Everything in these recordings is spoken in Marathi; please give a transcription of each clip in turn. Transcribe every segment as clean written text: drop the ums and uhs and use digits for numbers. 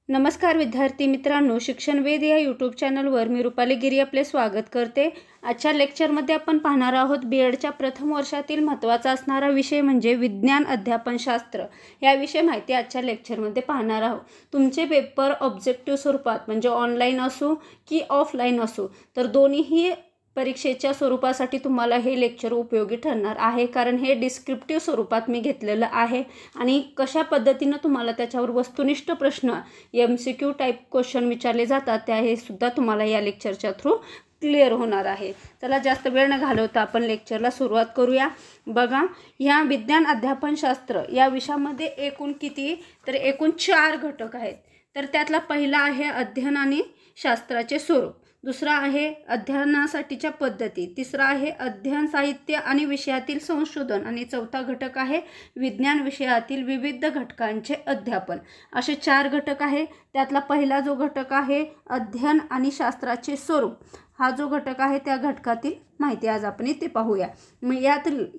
नमस्कार विद्यार्थी मित्रांनो, शिक्षण वेद या यूट्यूब चॅनलवर मी रुपाली गिरी आपले स्वागत करते। आजच्या लेक्चरमध्ये आपण पाहणार आहोत बीएडच्या प्रथम वर्षातील महत्त्वाचा असणारा विषय म्हणजे विज्ञान अध्यापनशास्त्र। याविषयी माहिती आजच्या लेक्चरमध्ये पाहणार आहोत। तुमचे पेपर ऑब्जेक्टिव्ह स्वरूपात म्हणजे ऑनलाईन असो की ऑफलाईन असो तर दोन्हीही परीक्षेच्या स्वरूपासाठी तुम्हाला हे लेक्चर उपयोगी ठरणार आहे, कारण हे डिस्क्रिप्टिव्ह स्वरूपात मी घेतलेलं आहे आणि कशा पद्धतीने तुम्हाला त्याच्यावर वस्तुनिष्ठ प्रश्न MCQ टाइप क्वेश्चन विचारले जातात त्या हे सुद्धा तुम्हाला या लेक्चरच्या थ्रू क्लिअर होणार आहे। चला जास्त वेळ न घालवता आपण लेक्चरला सुरुवात करूया। बघा, ह्या विज्ञान अध्यापनशास्त्र या विषयामध्ये एकूण किती तर एकूण 4 घटक आहेत। तर त्यातला पहिला आहे अध्ययन आणि शास्त्राचे स्वरूप, दुसरा आहे अध्ययनासाठीच्या पद्धती, तिसरा आहे अध्ययन साहित्य आणि विषयातील संशोधन आणि चौथा घटक आहे विज्ञान विषयातील विविध घटकांचे अध्यापन। असे 4 घटक आहे। त्यातला पहिला जो घटक आहे अध्ययन आणि शास्त्राचे स्वरूप, हा जो घटक आहे त्या घटकातील माहिती आज आपण इथे पाहूया। मग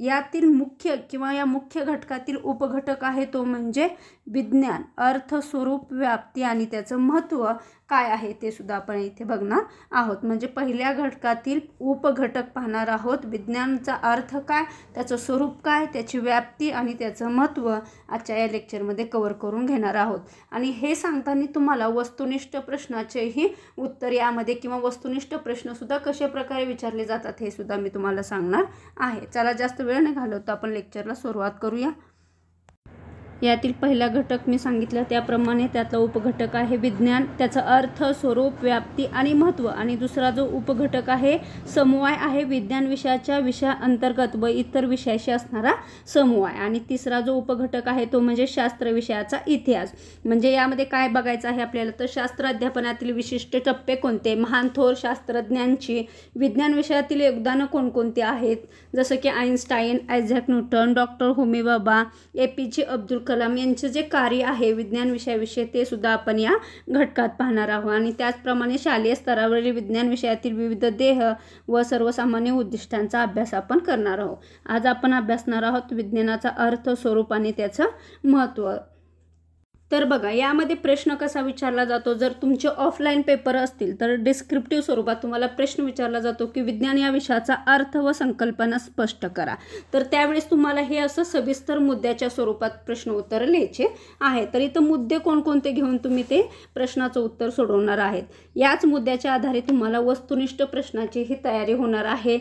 यातील मुख्य किंवा या मुख्य घटकातील उपघटक आहे तो म्हणजे विज्ञान, अर्थ, स्वरूप, व्याप्ती आणि त्याचं महत्त्व काय आहे ते सुद्धा आपण इथे बघणार आहोत। म्हणजे पहिल्या घटकातील उपघटक पाहणार आहोत। विज्ञानाचा अर्थ काय, त्याचं स्वरूप काय, त्याची व्याप्ती आणि त्याचं महत्त्व आजच्या या लेक्चरमध्ये कव्हर करून घेणार आहोत। आणि हे सांगताना तुम्हाला वस्तुनिष्ठ प्रश्नाचेही उत्तर यामध्ये किंवा वस्तुनिष्ठ प्रश्न सुद्धा कशा प्रकारे विचारले जातात हे सुद्धा मी तुम्हाला सांगणार आहे। चला जास्त वेळ न घालवता आपण लेक्चरला सुरुवात करूया। यातील पहिला घटक मी सांगितलं त्याप्रमाणे त्यातला उपघटक आहे विज्ञान, त्याचा अर्थ, स्वरूप, व्याप्ती आणि महत्त्व। आणि दुसरा जो उपघटक आहे समवाय आहे विज्ञान विषयाच्या विषयाअंतर्गत व इतर विषयाशी असणारा समवाय। आणि तिसरा जो उपघटक आहे तो म्हणजे शास्त्र विषयाचा इतिहास। म्हणजे यामध्ये काय बघायचं आहे आपल्याला तर शास्त्र अध्यापनातील विशिष्ट टप्पे कोणते, महान थोर शास्त्रज्ञांची विज्ञान विषयातील योगदानं कोणकोणती आहेत, जसं की Einstein, Isaac Newton, doctor Homi Bhabha, APJ Abdul Kalam यांचे जे कार्य आहे विज्ञान विषयाविषयी ते सुद्धा आपण या घटकात पाहणार आहोत। आणि त्याचप्रमाणे शालेय स्तरावरील विज्ञान विषयातील विविध देह व सर्वसामान्य उद्दिष्टांचा अभ्यास आपण करणार आहोत। आज आपण अभ्यासणार आहोत विज्ञानाचा अर्थ, स्वरूप आणि त्याचं महत्त्व। तर बघा, यामध्ये प्रश्न कसा विचारला जातो, जर तुमचे ऑफलाईन पेपर असतील तर डिस्क्रिप्टिव्ह स्वरूपात तुम्हाला प्रश्न विचारला जातो की विज्ञान या विषयाचा अर्थ व संकल्पना स्पष्ट करा। तर त्यावेळेस तुम्हाला हे असं सविस्तर मुद्द्याच्या स्वरूपात प्रश्न उत्तर लिहायचे आहे। तर इथं मुद्दे कोणकोणते घेऊन तुम्ही ते प्रश्नाचं उत्तर सोडवणार आहेत। याच मुद्द्याच्या आधारे तुम्हाला वस्तुनिष्ठ प्रश्नाचीही तयारी होणार आहे,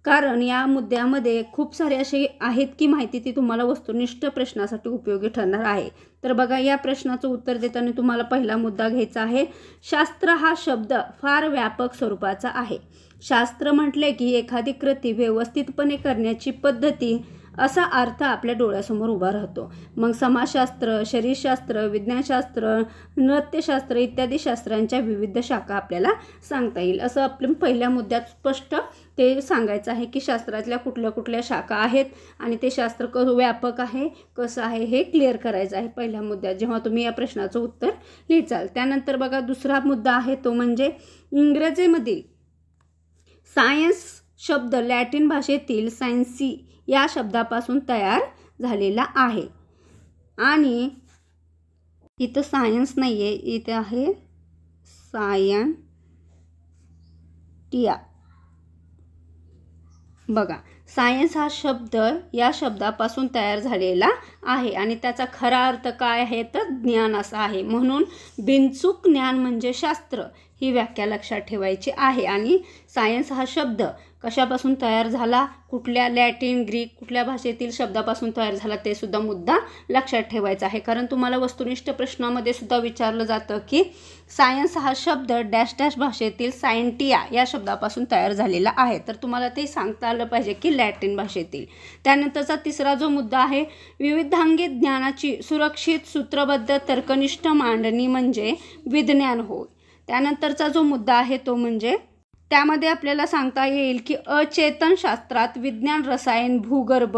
कारण या मुद्द्यामध्ये खूप सारे असे आहेत की माहिती ती तुम्हाला वस्तुनिष्ठ प्रश्नासाठी उपयोगी ठरणार आहे। तर बघा, या प्रश्नाचं उत्तर देताना तुम्हाला पहिला मुद्दा घ्यायचा आहे शास्त्र हा शब्द फार व्यापक स्वरूपाचा आहे। शास्त्र म्हटले की एखादी कृती व्यवस्थितपणे करण्याची पद्धती असा अर्थ आपल्या डोळ्यासमोर उभा राहतो। मग समाजशास्त्र, शरीरशास्त्र, विज्ञानशास्त्र, नृत्यशास्त्र इत्यादी शास्त्रांच्या विविध शाखा आपल्याला सांगता येईल। असं आपल्या पहिल्या मुद्द्यात स्पष्ट ते सांगायचं आहे की शास्त्रातल्या कुठल्या कुठल्या शाखा आहेत आणि ते शास्त्र कसं व्यापक आहे, कसं आहे हे क्लिअर करायचं आहे पहिल्या मुद्द्यात जेव्हा तुम्ही या प्रश्नाचं उत्तर लिहिचाल। त्यानंतर बघा, दुसरा मुद्दा आहे तो म्हणजे इंग्रजीमधील सायन्स शब्द लॅटिन भाषेतील सायन्सी या शब्दापासून तयार झालेला आहे। आणि इथं सायन्स नाही आहे, इथे आहे सायन्टिया। बघा, सायन्स हा शब्द या शब्दापासून तयार झालेला आहे आणि त्याचा खरा अर्थ काय आहे तर ज्ञान असा आहे। म्हणून बिनचूक ज्ञान म्हणजे शास्त्र ही व्याख्या लक्षात ठेवायची आहे। आणि सायन्स हा शब्द कशापासून तयार झाला, कुठल्या लॅटिन, ग्रीक कुठल्या भाषेतील शब्दापासून तयार झाला ते सुद्धा मुद्दा लक्षात ठेवायचा आहे। कारण तुम्हाला वस्तुनिष्ठ प्रश्नामध्ये सुद्धा विचारलं जातं की सायन्स हा शब्द डॅश डॅश भाषेतील सायन्टिया या शब्दापासून तयार झालेला आहे, तर तुम्हाला ते सांगता आलं पाहिजे की लॅटिन भाषेतील। त्यानंतरचा तिसरा जो मुद्दा आहे विविधांगी ज्ञानाची सुरक्षित सूत्रबद्ध तर्कनिष्ठ मांडणी म्हणजे विज्ञान होय। त्यानंतरचा जो मुद्दा आहे तो म्हणजे त्यामध्ये आपल्याला सांगता येईल की अचेतन शास्त्रात विज्ञान, रसायन, भूगर्भ,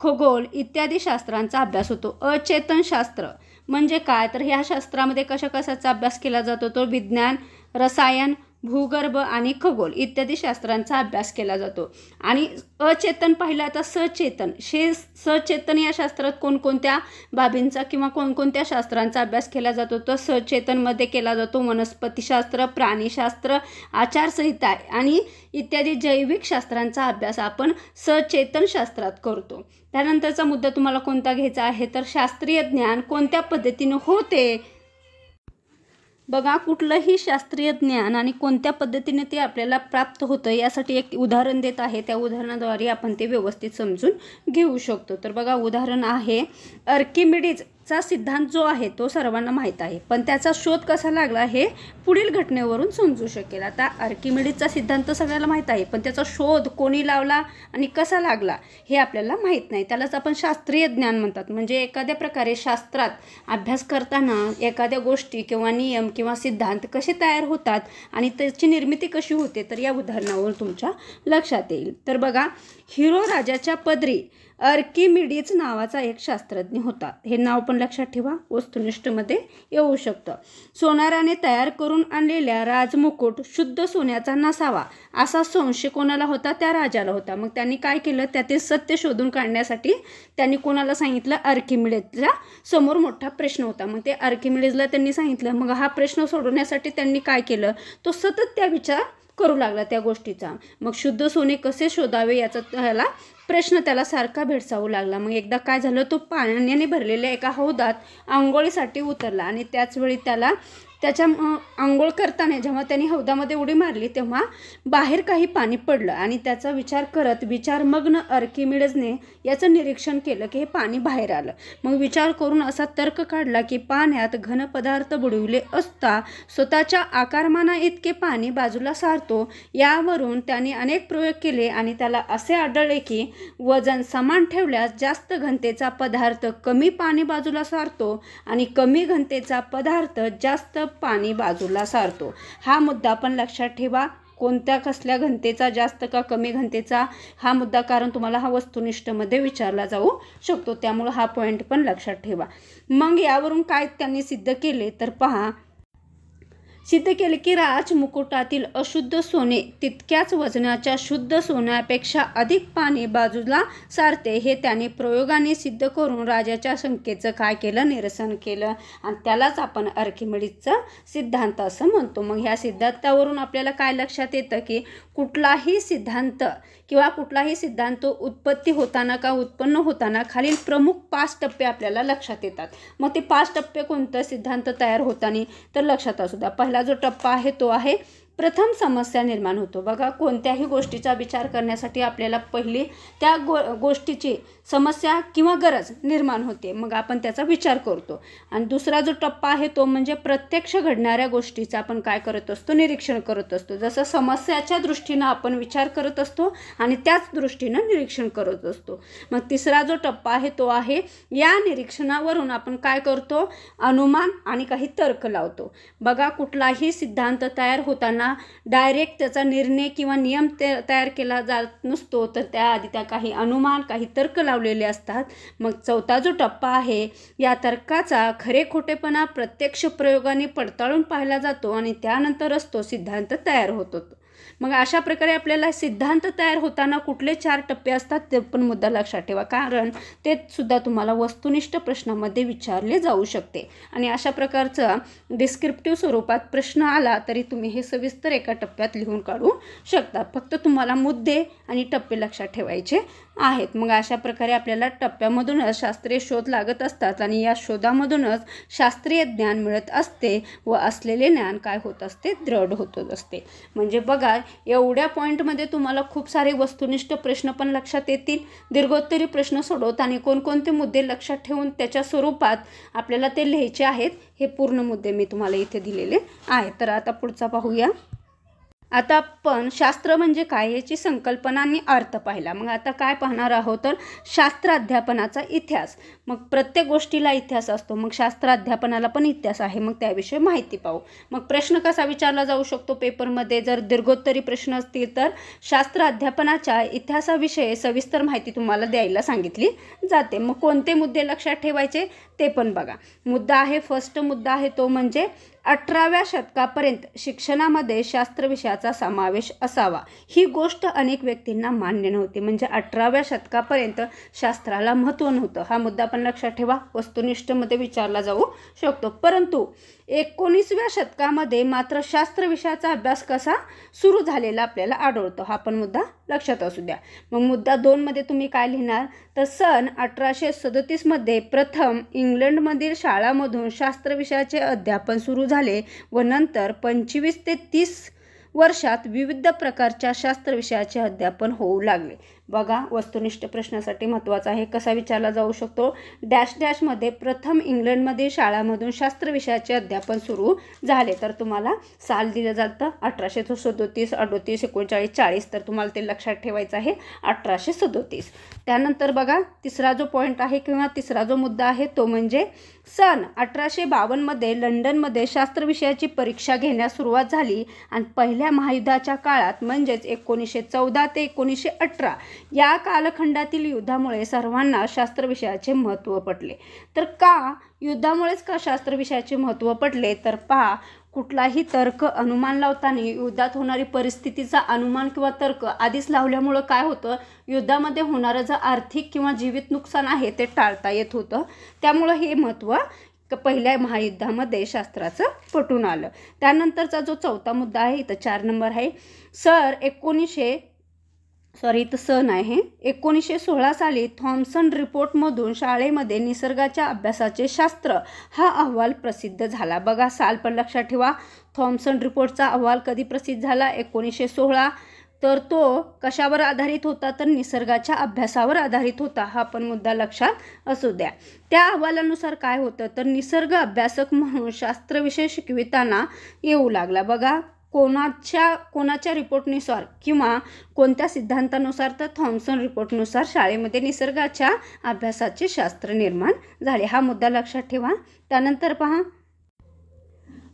खगोल इत्यादी शास्त्रांचा अभ्यास होतो। अचेतन शास्त्र म्हणजे काय तर ह्या शास्त्रामध्ये कशाचा अभ्यास केला जातो तो विज्ञान, रसायन, भूगर्भ आणि खगोल इत्यादी शास्त्रांचा अभ्यास केला जातो. आणि अचेतन पाहिलं आता सचेतन या शास्त्रात कोणकोणत्या बाबींचा किंवा कोणकोणत्या शास्त्रांचा अभ्यास केला जातो, तर सचेतनमध्ये केला जातो वनस्पतीशास्त्र, प्राणीशास्त्र, आचारसंहिता आणि इत्यादी जैविक शास्त्रांचा अभ्यास आपण सचेतन शास्त्रात करतो. त्यानंतरचा मुद्दा तुम्हाला कोणता घ्यायचा आहे, तर शास्त्रीय ज्ञान कोणत्या पद्धतीने होते. बघा, कुठलंही शास्त्रीय ज्ञान आणि कोणत्या पद्धतीने ते आपल्याला प्राप्त होतं यासाठी एक उदाहरण देत आहे. त्या उदाहरणाद्वारे आपण ते व्यवस्थित समजून घेऊ शकतो. तर बघा, उदाहरण आहे आर्किमिडीजचा सिद्धांत जो आहे तो सर्वांना माहीत आहे, पण त्याचा शोध कसा लागला हे पुढील घटनेवरून समजू शकेल. आता आर्किमिडीजचा सिद्धांत सगळ्याला माहीत आहे, पण त्याचा शोध कोणी लावला आणि कसा लागला हे आपल्याला माहीत नाही. त्यालाच आपण शास्त्रीय ज्ञान म्हणतात. म्हणजे एखाद्या प्रकारे शास्त्रात अभ्यास करताना एखाद्या गोष्टी किंवा नियम किंवा सिद्धांत कसे तयार होतात आणि त्याची निर्मिती कशी होते, तर या उदाहरणावरून तुमच्या लक्षात येईल. तर बघा, हिरो राजाच्या पदरी आर्किमिडीज नावाचा एक शास्त्रज्ञ होता. हे नाव पण लक्षात ठेवा, वस्तुनिष्ठमध्ये येऊ शकतं. सोनाराने तयार करून आणलेल्या राजमुकुट शुद्ध सोन्याचा नसावा असा संशय कोणाला होता, त्या राजाला होता. मग त्यांनी काय केलं, त्यातील सत्य शोधून काढण्यासाठी त्यांनी कोणाला सांगितलं, आर्किमिडीजच्या समोर मोठा प्रश्न होता. मग ते आर्किमिडीजला त्यांनी सांगितलं. मग हा प्रश्न सोडवण्यासाठी त्यांनी काय केलं, तो सतत त्या विचार करू लागला त्या गोष्टीचा. मग शुद्ध सोने कसे शोधावे याचा त्याला प्रश्न त्याला सारखा भेडसावू लागला. मग एकदा काय झालं, तो पाण्याने भरलेल्या एका हौदात आंघोळीसाठी उतरला आणि त्याचवेळी त्याला त्याच्या आंघोळ करताना जेव्हा त्यांनी हौदामध्ये उडी मारली तेव्हा बाहेर काही पाणी पडलं आणि त्याचा विचार करत विचारमग्न आर्किमिडीजने याचं निरीक्षण केलं की हे पाणी बाहेर आलं. मग विचार करून असा तर्क काढला की पाण्यात घन पदार्थ बुडविले असता स्वतःच्या आकारमाना इतके पाणी बाजूला सारतो. यावरून त्याने अनेक प्रयोग केले आणि त्याला असे आढळले की वजन समान ठेवल्यास जास्त घनतेचा पदार्थ कमी पाणी बाजूला सारतो आणि कमी घनतेचा पदार्थ जास्त पाणी बाजूला सारतो. हा मुद्दा पण लक्षात ठेवा, कोणत्या कसल्या घनतेचा, जास्त का कमी घनतेचा, हा मुद्दा कारण तुम्हाला हा वस्तुनिष्ठमध्ये विचारला जाऊ शकतो. त्यामुळे हा पॉईंट पण लक्षात ठेवा. मग यावरून काय त्यांनी सिद्ध केले, तर पहा, सिद्ध केले की राजमुकुटातील अशुद्ध सोने तितक्याच वजनाच्या शुद्ध सोन्यापेक्षा अधिक पाणी बाजूला सारते. हे त्याने प्रयोगाने सिद्ध करून राजाच्या शंकेचं काय केलं, निरसन केलं. आणि त्यालाच आपण आर्किमिडीजचा सिद्धांत असं म्हणतो. मग ह्या सिद्धांतावरून आपल्याला काय लक्षात येतं की कुठलाही सिद्धांत उत्पत्ती होताना का उत्पन्न होताना खालील प्रमुख 5 टप्पे आपल्याला लक्षात येतात. मग ते 5 टप्पे कोणतं सिद्धांत तयार होताना, तर लक्षात असू द्या. पहिला जो टप्पा आहे तो आहे प्रथम समस्या निर्माण होतो. बघा, कोणत्याही गोष्टीचा विचार करण्यासाठी आपल्याला पहिली त्या गोष्टीची समस्या किंवा गरज निर्माण होते, मग आपण त्याचा विचार करतो. आणि दुसरा जो टप्पा आहे तो म्हणजे प्रत्यक्ष घडणाऱ्या गोष्टीचा आपण काय करत असतो, निरीक्षण करत असतो. जसं समस्याच्या दृष्टीनं आपण विचार करत असतो आणि त्याच दृष्टीनं निरीक्षण करत असतो. मग तिसरा जो टप्पा आहे तो आहे या निरीक्षणावरून आपण काय करतो, अनुमान आणि काही तर्क लावतो. बघा, कुठलाही सिद्धांत तयार होताना डायरेक्ट त्याचा निर्णय किंवा नियम तयार केला जात नसतो, तर त्याआधी त्या काही अनुमान, काही तर्क लावलेले असतात. मग चौथा जो टप्पा आहे, या तर्काचा खरे खोटेपणा प्रत्यक्ष प्रयोगाने पडताळून पाहिला जातो आणि त्यानंतरच तो सिद्धांत तयार होतो. मग अशा प्रकारे आपल्याला सिद्धांत तयार होताना कुठले 4 टप्पे असतात ते पण मुद्दा लक्षात ठेवा, कारण ते सुद्धा तुम्हाला वस्तुनिष्ठ प्रश्नामध्ये विचारले जाऊ शकते. आणि अशा प्रकारचा डिस्क्रिप्टिव्ह स्वरूपात प्रश्न आला तरी तुम्ही हे सविस्तर एका टप्प्यात लिहून काढू शकता. फक्त तुम्हाला मुद्दे आणि टप्पे लक्षात ठेवायचे आहेत. मग अशा प्रकारे आपल्याला टप्प्यामधूनच शास्त्रीय शोध लागत असतात आणि या शोधामधूनच शास्त्रीय ज्ञान मिळत असते व असलेले ज्ञान काय होत असते, दृढ होत असते. म्हणजे बघा, एवढ्या पॉईंटमध्ये तुम्हाला खूप सारे वस्तुनिष्ठ प्रश्न पण लक्षात येतील. दीर्घोत्तरी प्रश्न सोडवताना कोणकोणते मुद्दे लक्षात ठेवून त्याच्या स्वरूपात आपल्याला ते लिहायचे आहेत, हे पूर्ण मुद्दे मी तुम्हाला इथे दिलेले आहेत. तर आता पुढचा पाहूया. आता आपण शास्त्र म्हणजे काय याची संकल्पना आणि अर्थ पाहिला. मग आता काय पाहणार आहोत, तर शास्त्र अध्यापनाचा इतिहास. मग प्रत्येक गोष्टीला इतिहास असतो, मग शास्त्र अध्यापनाला पण इतिहास आहे. मग त्याविषयी माहिती पाहू. मग प्रश्न कसा विचारला जाऊ शकतो पेपरमध्ये, जर दीर्घोत्तरी प्रश्न असतील तर शास्त्र अध्यापनाच्या इतिहासाविषयी सविस्तर माहिती तुम्हाला द्यायला सांगितली जाते. मग कोणते मुद्दे लक्षात ठेवायचे, ते पण बघा. मुद्दा आहे, फर्स्ट मुद्दा आहे तो म्हणजे 18व्या शतकापर्यंत शिक्षणामध्ये शास्त्र विषयाचा समावेश असावा. ही गोष्ट अनेक व्यक्तींना मान्य नव्हती. म्हणजे 18व्या शतकापर्यंत शास्त्राला महत्त्व नव्हतं. हा मुद्दा पण लक्षात ठेवा, वस्तुनिष्ठमध्ये विचारला जाऊ शकतो. परंतु 19व्या शतकामध्ये मात्र शास्त्र विषयाचा अभ्यास कसा सुरू झालेला आपल्याला आढळतो. हा पण मुद्दा लक्षात असू द्या. मग मुद्दा 2 मध्ये तुम्ही काय लिहिणार, तर सन 1837 मध्ये प्रथम इंग्लंडमधील शाळांमधून शास्त्र विषयाचे अध्यापन सुरू झाले व नंतर 25 ते 30 वर्षात विविध प्रकारच्या शास्त्र विषयाचे अध्यापन होऊ लागले. बघा, वस्तुनिष्ठ प्रश्नासाठी महत्त्वाचा आहे. कसा विचारला जाऊ शकतो, डॅश डॅशमध्ये प्रथम इंग्लंडमधील शाळांमधून शास्त्र विषयाचे अध्यापन सुरू झाले. तर तुम्हाला साल दिलं जातं 1837, 38, 39, 40. तर तुम्हाला ते लक्षात ठेवायचं आहे 1837. त्यानंतर बघा, तिसरा जो पॉईंट आहे किंवा तिसरा जो मुद्दा आहे तो म्हणजे सन 1852 मध्ये लंडनमध्ये शास्त्र विषयाची परीक्षा घेण्यास सुरुवात झाली आणि पहिल्या महायुद्धाच्या काळात म्हणजेच 1914 ते 1918 या कालखंडातील युद्धामुळे सर्वांना शास्त्र विषयाचे महत्त्व पटले. तर का युद्धामुळेच का शास्त्र विषयाचे महत्त्व पटले, तर पहा, कुठलाही तर्क अनुमान लावताना युद्धात होणारी परिस्थितीचा अनुमान किंवा तर्क आधीच लावल्यामुळं काय होतं, युद्धामध्ये होणारं जे आर्थिक किंवा जीवित नुकसान आहे ते टाळता येत होतं. त्यामुळं हे महत्त्व पहिल्या महायुद्धामध्ये शास्त्राचं पटून आलं. त्यानंतरचा जो चौथा मुद्दा आहे, इथं 4 नंबर आहे, सन आहे 1916 साली थॉम्सन रिपोर्टमधून शाळेमध्ये निसर्गाच्या अभ्यासाचे शास्त्र हा अहवाल प्रसिद्ध झाला. बघा, साल पण लक्षात ठेवा. थॉम्सन रिपोर्टचा अहवाल कधी प्रसिद्ध झाला, 1916. तर तो कशावर आधारित होता, तर निसर्गाच्या अभ्यासावर आधारित होता. हा पण मुद्दा लक्षात असू द्या. त्या अहवालानुसार काय होतं, तर निसर्ग अभ्यासक म्हणून शास्त्रविषय शिकविताना येऊ लागला. बघा, कोणाच्या रिपोर्टनुसार किंवा कोणत्या सिद्धांतानुसार, तर थॉम्सन रिपोर्टनुसार शाळेमध्ये निसर्गाच्या अभ्यासाचे शास्त्र निर्माण झाले. हा मुद्दा लक्षात ठेवा. त्यानंतर पहा,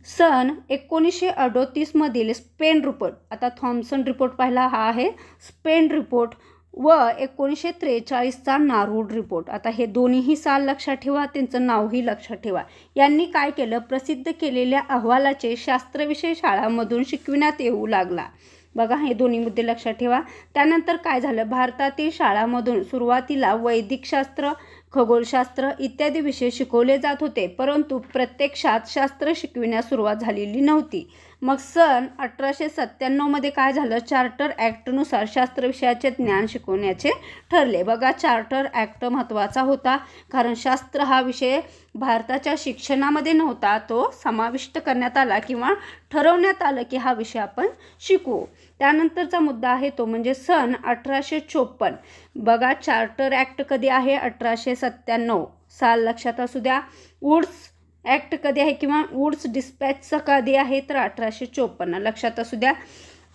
सन 1938 मधील स्पेन रिपोर्ट, आता थॉम्सन रिपोर्ट पाहिला, हा आहे स्पेन रिपोर्ट, व 1943चा नारूड रिपोर्ट. आता हे दोन्हीही साल लक्षात ठेवा, त्यांचं नावही लक्षात ठेवा. यांनी काय केलं, प्रसिद्ध केलेल्या अहवालाचे शास्त्रविषय शाळांमधून शिकविण्यात येऊ लागला. बघा, हे दोन्ही मुद्दे लक्षात ठेवा. त्यानंतर काय झालं, भारतातील शाळांमधून सुरुवातीला वैदिकशास्त्र, खगोलशास्त्र इत्यादी विषय शिकवले जात होते, परंतु प्रत्यक्षात शास्त्र शिकविण्यास सुरुवात झालेली नव्हती. मग सन 1897 मध्ये काय झालं, चार्टर ॲक्टनुसार शास्त्र विषयाचे ज्ञान शिकवण्याचे ठरले. बघा, चार्टर ॲक्ट महत्त्वाचा होता, कारण शास्त्र हा विषय भारताच्या शिक्षणामध्ये नव्हता, तो समाविष्ट करण्यात आला किंवा ठरवण्यात आलं की हा विषय आपण शिकू. त्यानंतरचा मुद्दा आहे तो म्हणजे सन 1854. बघा, चार्टर ॲक्ट कधी आहे, 1897. साल लक्षात असू द्या. वुड्स ॲक्ट कधी आहे किंवा वुड्स डिस्पॅचचं कधी आहे, तर 1854 लक्षात असू द्या.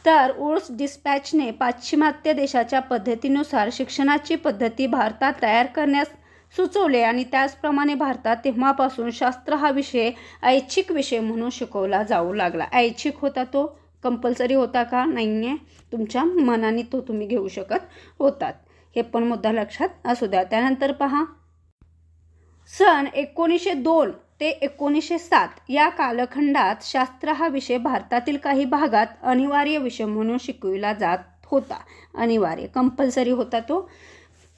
तर वुड्स डिस्पॅचने पाश्चिमात्य देशाच्या पद्धतीनुसार शिक्षणाची पद्धती भारतात तयार करण्यास सुचवले आणि त्याचप्रमाणे भारतात तेव्हापासून शास्त्र हा विषय ऐच्छिक विषय म्हणून शिकवला जाऊ लागला. ऐच्छिक होता तो, कंपल्सरी होता का, नाही आहे, तुमच्या मनाने तो तुम्ही घेऊ शकत होतात. हे पण मुद्दा लक्षात असू द्या. त्यानंतर पहा, सन 1902 ते 1907 या कालखंडात शास्त्र हा विषय भारतातील काही भागात अनिवार्य विषय म्हणून शिकविला जात होता. अनिवार्य, कंपल्सरी होता तो.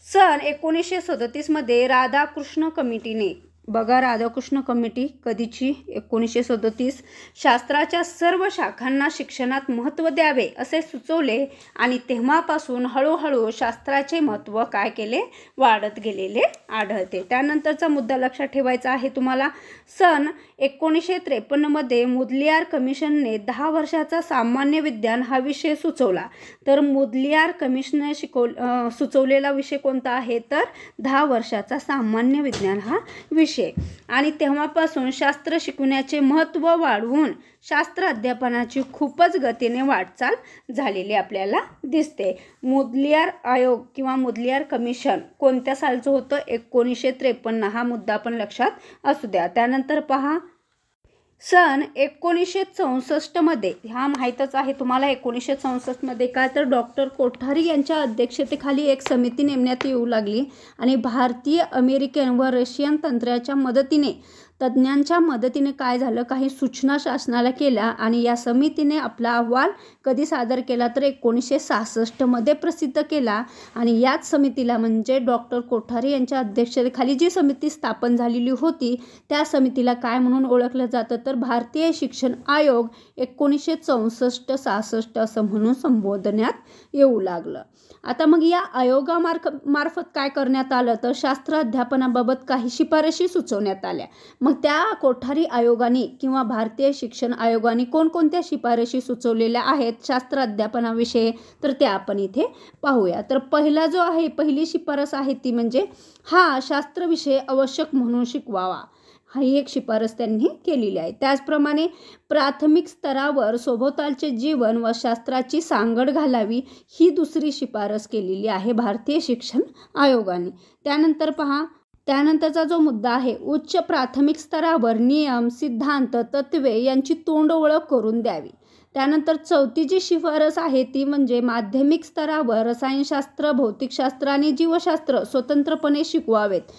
सन 1937 मध्ये राधाकृष्ण कमिटीने, बघा, राधाकृष्ण कमिटी कधीची, 1937, शास्त्राच्या सर्व शाखांना शिक्षणात महत्त्व द्यावे असे सुचवले आणि तेव्हापासून हळूहळू शास्त्राचे महत्त्व काय केले, वाढत गेलेले आढळते. त्यानंतरचा मुद्दा लक्षात ठेवायचा आहे तुम्हाला. सन 1953 मध्ये मुदलियार कमिशनने 10 वर्षाचा सामान्य विज्ञान हा विषय सुचवला. तर मुदलियार कमिशनने सुचवलेला विषय कोणता आहे, तर 10 वर्षाचा सामान्य विज्ञान हा विषय. आणि तेव्हापासून शास्त्र शिकवण्याचे महत्त्व वाढवून शास्त्र अध्यापनाची खूपच गतीने वाटचाल झालेली आपल्याला दिसते. मुदलियार आयोग किंवा मुदलियार कमिशन कोणत्या सालचं होतं, 1953. हा मुद्दा पण लक्षात असू द्या. त्यानंतर पहा, सन 1964मध्ये, हा माहीतच आहे तुम्हाला, 1964मध्ये काय तर डॉक्टर कोठारी यांच्या अध्यक्षतेखाली एक समिती नेमण्यात येऊ लागली आणि भारतीय, अमेरिकन व रशियन तज्ज्ञांच्या मदतीने काय झालं, काही सूचना शासनाला केल्या आणि या समितीने आपला अहवाल कधी सादर केला तर 1966मध्ये प्रसिद्ध केला. आणि याच समितीला म्हणजे डॉक्टर कोठारी यांच्या अध्यक्षतेखाली जी समिती स्थापन झालेली होती त्या समितीला काय म्हणून ओळखलं जातं तर भारतीय शिक्षण आयोग 1964-66 असं म्हणून संबोधण्यात येऊ लागलं. आता मग या आयोगामार्फत काय करण्यात आलं तर शास्त्र अध्यापनाबाबत काही शिफारशी सुचवण्यात आल्या. मग त्या कोठारी आयोगाने किंवा भारतीय शिक्षण आयोगाने कोणकोणत्या शिफारशी सुचवलेल्या आहेत शास्त्र अध्यापनाविषयी तर त्या आपण इथे पाहूया. तर पहिली शिफारस आहे ती म्हणजे शास्त्र विषय आवश्यक म्हणून शिकवावा, ही एक शिफारस त्यांनी केलेली आहे. त्याचप्रमाणे प्राथमिक स्तरावर सभोवतालचे जीवन व शास्त्राची सांगड घालावी, ही दुसरी शिफारस केलेली आहे भारतीय शिक्षण आयोगाने. त्यानंतरचा जो मुद्दा आहे, उच्च प्राथमिक स्तरावर नियम, सिद्धांत, तत्त्वे यांची तोंड ओळख करून द्यावी. त्यानंतर चौथी जी शिफारस आहे ती म्हणजे माध्यमिक स्तरावर रसायनशास्त्र, भौतिकशास्त्र आणि जीवशास्त्र स्वतंत्रपणे शिकवावेत.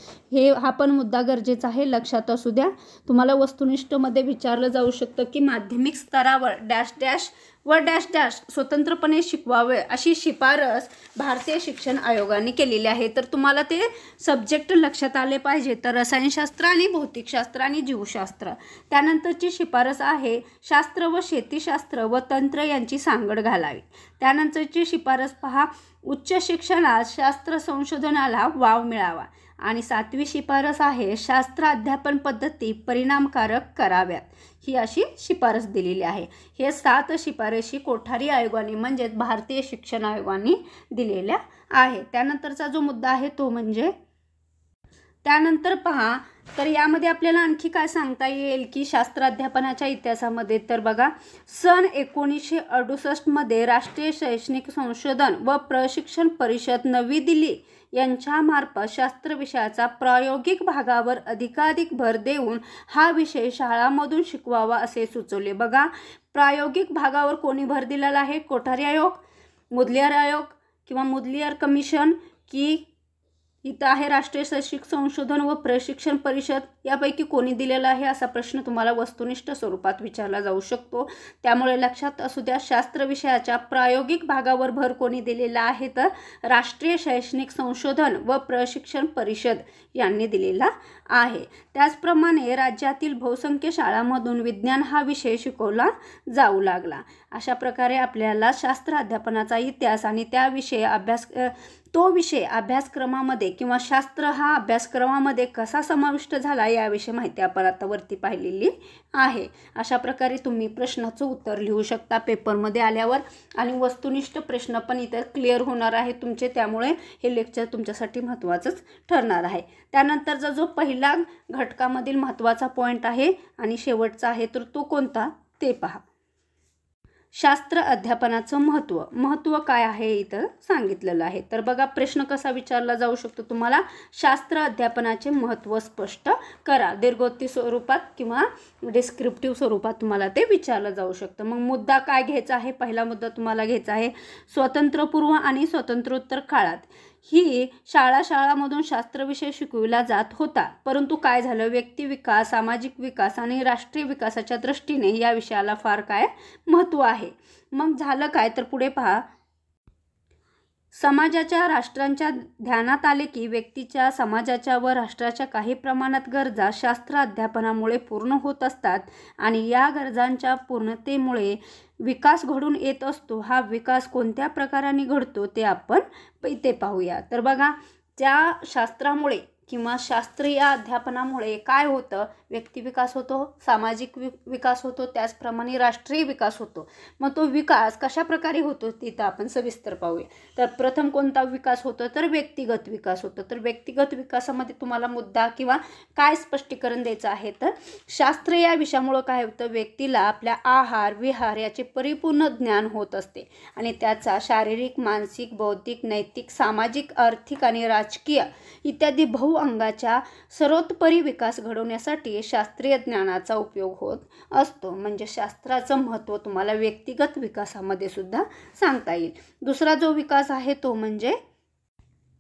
हा पण मुद्दा गरजेचा आहे, लक्षात असू द्या. तुम्हाला वस्तुनिष्ठमध्ये विचारलं जाऊ शकतं की माध्यमिक स्तरावर डॅश डॅश व डॅश डॅश स्वतंत्रपणे शिकवावे अशी शिफारस भारतीय शिक्षण आयोगाने केलेली आहे. तर तुम्हाला ते सब्जेक्ट लक्षात आले पाहिजे. तर रसायनशास्त्र आणि भौतिकशास्त्र आणि जीवशास्त्र. त्यानंतरची शिफारस आहे शास्त्र व शेतीशास्त्र व तंत्र यांची सांगड घालावी. त्यानंतरची शिफारस उच्च शिक्षणात शास्त्र संशोधनाला वाव मिळावा. आणि 7वी शिफारस आहे शास्त्र अध्यापन पद्धती परिणामकारक कराव्यात, ही अशी शिफारस दिलेली आहे. हे 7 शिफारशी कोठारी आयोगाने म्हणजेच भारतीय शिक्षण आयोगाने दिलेल्या आहे. त्यानंतरचा जो मुद्दा आहे तो म्हणजे त्यानंतर तर यामध्ये आपल्याला आणखी काय सांगता येईल की शास्त्र अध्यापनाच्या इतिहासामध्ये तर बघा, सन 1968मध्ये राष्ट्रीय शैक्षणिक संशोधन व प्रशिक्षण परिषद नवी दिल्ली यांच्यामार्फत शास्त्र विषयाचा प्रायोगिक भागावर अधिकाधिक भर देऊन हा विषय शाळांमधून शिकवावा असे सुचवले. बघा, प्रायोगिक भागावर कोणी भर दिलेला आहे? कोठारी आयोग, मुदलियार आयोग किंवा मुदलियार कमिशन की इथं आहे राष्ट्रीय शैक्षणिक संशोधन व प्रशिक्षण परिषद, यापैकी कोणी दिलेला आहे असा प्रश्न तुम्हाला वस्तुनिष्ठ स्वरूपात विचारला जाऊ शकतो. त्यामुळे लक्षात असू द्या, शास्त्र विषयाच्या प्रायोगिक भागावर भर कोणी दिलेला आहे तर राष्ट्रीय शैक्षणिक संशोधन व प्रशिक्षण परिषद यांनी दिलेला आहे. त्याचप्रमाणे राज्यातील बहुसंख्य शाळांमधून विज्ञान हा विषय शिकवला जाऊ लागला. अशा प्रकारे आपल्याला शास्त्र अध्यापनाचा इतिहास आणि तो विषय अभ्यासक्रमामध्ये किंवा शास्त्र हा अभ्यासक्रमामध्ये कसा समाविष्ट झाला याविषयी माहिती आपण आता वरती पाहिलेली आहे. अशा प्रकारे तुम्ही प्रश्नाचं उत्तर लिहू शकता पेपरमध्ये आल्यावर आणि वस्तुनिष्ठ प्रश्न पण इथे क्लिअर होणार आहे तुमचे. त्यामुळे हे लेक्चर तुमच्यासाठी महत्त्वाचंच ठरणार आहे. त्यानंतरचा जो पहिला घटकामधील महत्त्वाचा पॉईंट आहे आणि शेवटचा आहे तर तो कोणता ते पहा. शास्त्र अध्यापनाचं महत्त्व काय आहे इथं सांगितलेलं आहे. तर बघा, प्रश्न कसा विचारला जाऊ शकतो तुम्हाला, शास्त्र अध्यापनाचे महत्त्व स्पष्ट करा. दीर्घोक्ती स्वरूपात किंवा डिस्क्रिप्टिव्ह स्वरूपात तुम्हाला ते विचारलं जाऊ शकतं. मग मुद्दा काय घ्यायचा आहे? पहिला मुद्दा तुम्हाला घ्यायचा आहे स्वातंत्र्यपूर्व आणि स्वातंत्र्योत्तर काळात ही शाळांमधून शास्त्र विषय शिकविला जात होता, परंतु काय झालं, व्यक्ती विकास, सामाजिक विकास आणि राष्ट्रीय विकासाच्या दृष्टीने या विषयाला फार काय महत्त्व आहे. मग झालं काय तर पुढे पहा, समाजाच्या राष्ट्रांच्या ध्यानात आले की व्यक्तीच्या, समाजाच्या व राष्ट्राच्या काही प्रमाणात गरजा शास्त्र अध्यापनामुळे पूर्ण होत असतात आणि या गरजांच्या पूर्णतेमुळे विकास घडून येत असतो. हा विकास कोणत्या प्रकाराने घडतो ते आपण इथे पाहूया. तर बघा, त्या शास्त्रामुळे किंवा शास्त्रीय अध्यापनामुळे काय होतं, व्यक्तिविकास होतो, सामाजिक विकास होतो, त्याचप्रमाणे राष्ट्रीय विकास होतो. मग तो विकास कशा प्रकारे होतो तिथं आपण सविस्तर पाहूया. तर प्रथम कोणता विकास होतो तर व्यक्तिगत विकास होतो. तर व्यक्तिगत विकासामध्ये तुम्हाला मुद्दा किंवा काय स्पष्टीकरण द्यायचं आहे तर शास्त्र या विषयामुळं काय होतं, व्यक्तीला आपल्या आहार विहार याचे परिपूर्ण ज्ञान होत असते आणि त्याचा शारीरिक, मानसिक, बौद्धिक, नैतिक, सामाजिक, आर्थिक आणि राजकीय इत्यादी अंगाच्या सर्वोत्परी विकास घडवण्यासाठी शास्त्रीय ज्ञानाचा उपयोग होत असतो. म्हणजे शास्त्राचं महत्त्व तुम्हाला व्यक्तिगत विकासामध्ये सुद्धा सांगता येईल. दुसरा जो विकास आहे तो म्हणजे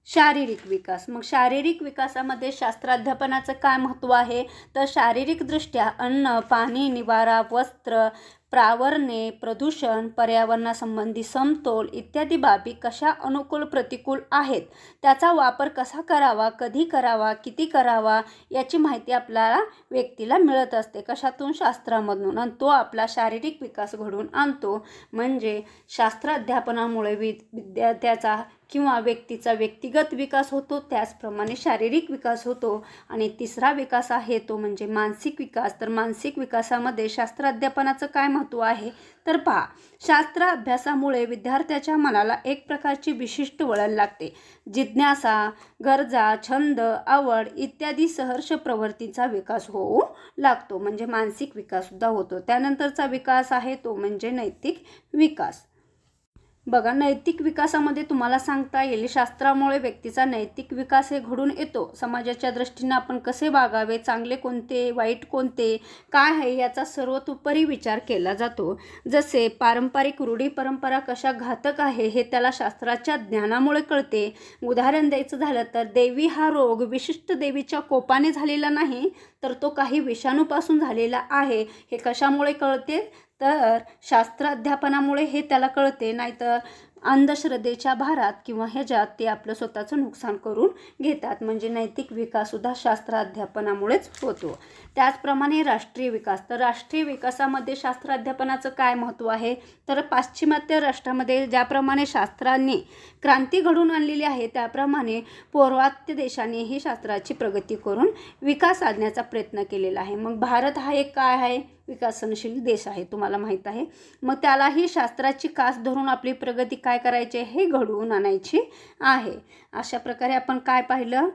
शारीरिक विकास. मग शारीरिक विकासामध्ये शास्त्राध्यापनाचं काय महत्त्व आहे तर शारीरिकदृष्ट्या अन्न, पाणी, निवारा, वस्त्र, प्रावरणे, प्रदूषण, पर्यावरणासंबंधी समतोल इत्यादी बाबी कशा अनुकूल प्रतिकूल आहेत, त्याचा वापर कसा करावा, कधी करावा, किती करावा याची माहिती आपल्याला व्यक्तीला मिळत असते. कशातून? शास्त्रामधून. आणि तो आपला शारीरिक विकास घडवून आणतो. म्हणजे शास्त्र अध्यापनामुळे विद्यार्थ्याचा किंवा व्यक्तीचा व्यक्तिगत विकास होतो, त्याचप्रमाणे शारीरिक विकास होतो. आणि तिसरा विकास आहे तो म्हणजे मानसिक विकास. तर मानसिक विकासामध्ये शास्त्र अध्यापनाचं काय महत्त्व आहे तर पहा, शास्त्र अभ्यासामुळे विद्यार्थ्याच्या मनाला एक प्रकारची विशिष्ट वळण लागते. जिज्ञासा, गरजा, छंद, आवड इत्यादी सहर्ष प्रवृत्तीचा विकास होऊ लागतो. म्हणजे मानसिक विकास सुद्धा होतो. त्यानंतरचा विकास आहे तो म्हणजे नैतिक विकास. बघा, नैतिक विकासामध्ये तुम्हाला सांगता येईल शास्त्रामुळे व्यक्तीचा नैतिक विकास हे घडून येतो. समाजाच्या दृष्टीने आपण कसे वागावे, चांगले कोणते, वाईट कोणते, काय आहे याचा सर्वतोपरी विचार केला जातो. जसे पारंपरिक रूढी परंपरा कशा घातक आहे हे त्याला शास्त्राच्या ज्ञानामुळे कळते. उदाहरण द्यायचं झालं तर देवी हा रोग विशिष्ट देवीच्या कोपाने झालेला नाही तर तो काही विषाणूपासून झालेला आहे. हे कशामुळे कळते तर शास्त्र अध्यापनामुळे हे त्याला कळते. नाहीतर अंधश्रद्धेच्या भारात किंवा ह्याच्यात ते आपलं स्वतःचं नुकसान करून घेतात. म्हणजे नैतिक विकाससुद्धा शास्त्र अध्यापनामुळेच होतो. त्याचप्रमाणे राष्ट्रीय विकास. तर राष्ट्रीय विकासामध्ये शास्त्र अध्यापनाचं काय महत्त्व आहे तर पाश्चिमात्य राष्ट्रामध्ये ज्याप्रमाणे शास्त्राने क्रांती घडवून आणलेली आहे त्याप्रमाणे पौर्वात्य देशांनीही शास्त्राची प्रगती करून विकास साधण्याचा प्रयत्न केलेला आहे. मग भारत हा एक काय आहे विकसनशील देश आहे, तुम्हाला माहीत आहे. मग त्यालाही शास्त्राची कास धरून आपली प्रगती काय करायची हे घडवून आणायची आहे. अशा प्रकारे आपण काय पाहिलं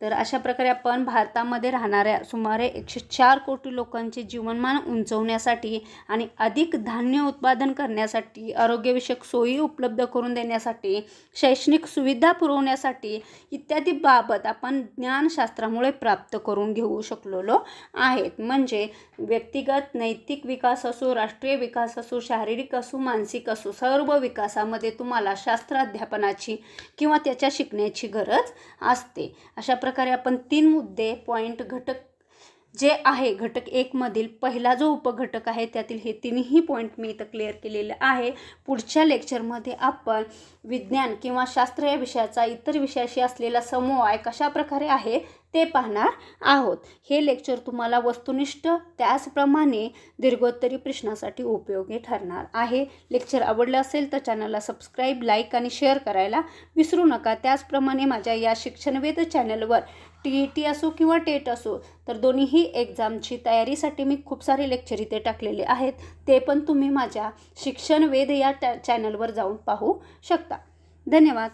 तर अशा प्रकारे आपण भारतामध्ये राहणाऱ्या सुमारे 104 कोटी लोकांचे जीवनमान उंचवण्यासाठी आणि अधिक धान्य उत्पादन करण्यासाठी, आरोग्यविषयक सोयी उपलब्ध करून देण्यासाठी, शैक्षणिक सुविधा पुरवण्यासाठी इत्यादी बाबत आपण ज्ञानशास्त्रामुळे प्राप्त करून घेऊ शकलेलो आहेत. म्हणजे व्यक्तिगत नैतिक विकास असो, राष्ट्रीय विकास असो, शारीरिक असो, मानसिक असो, सर्व विकासामध्ये तुम्हाला शास्त्र अध्यापनाची किंवा त्याच्या शिकण्याची गरज असते. अशा प्रकारे आपण 3 मुद्दे पॉईंट घटक जे आहे घटक 1 मधील पहिला जो उपघटक आहे त्यातील हे 3ही पॉईंट मी इथं क्लिअर केलेले आहे. पुढच्या लेक्चरमध्ये आपण विज्ञान किंवा शास्त्र या विषयाचा इतर विषयाशी असलेला समन्वय कशा प्रकारे आहे ते पाहणार आहोत. हे लेक्चर तुम्हाला वस्तुनिष्ठ त्याचप्रमाणे दीर्घोत्तरी प्रश्नासाठी उपयोगी ठरणार आहे. लेक्चर आवडलं असेल तर चॅनलला सबस्क्राईब, लाईक आणि शेअर करायला विसरू नका. त्याचप्रमाणे माझ्या या शिक्षणवेध चॅनलवर TET असो किंवा टेट असो तर दोन्हीही एक्झामची तयारीसाठी मी खूप सारे लेक्चर इथे टाकलेले आहेत. ते पण तुम्ही माझ्या शिक्षणवेध या चॅनलवर जाऊन पाहू शकता. धन्यवाद.